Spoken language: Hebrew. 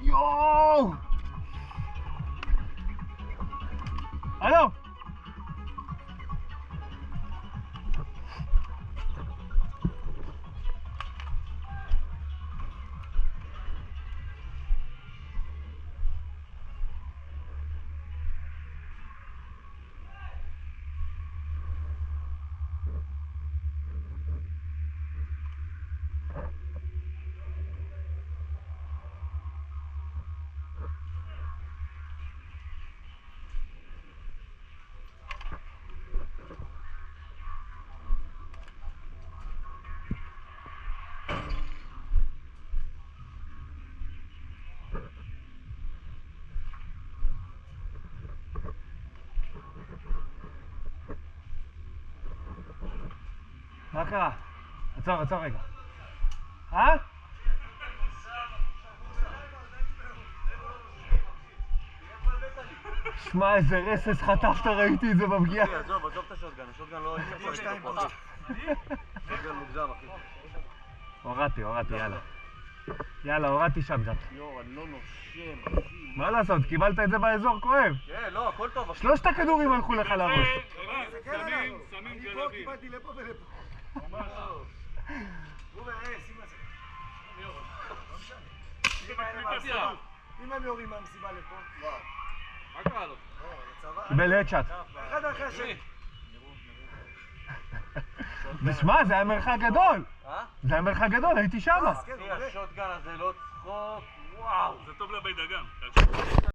יואו! הלו! מה קרה? עצור רגע. שמע, איזה רסס חטפת, ראיתי את זה בפגיעה. עזוב את השוטגן, השוטגן לא... שוטגן מוגזם, אחי. הורדתי, יאללה. יאללה, הורדתי שם קצת. יור, אני לא נושם, אחי. מה לעשות, קיבלת את זה באזור כואב. כן, לא, הכל טוב. 3 הכדורים הלכו לך לראש. שמים גלבים. קיבלתי לפה ולפה. ממש טוב. רובר, שים את זה. אם הם יורים מהמסיבה לפה. מה קרה לו? קיבל הדשאט. אחד אחרי השני. ושמע, זה היה מרחק גדול. זה היה מרחק גדול, הייתי שם. השוטגן הזה לא צחוק, וואו. זה טוב לבית דגן.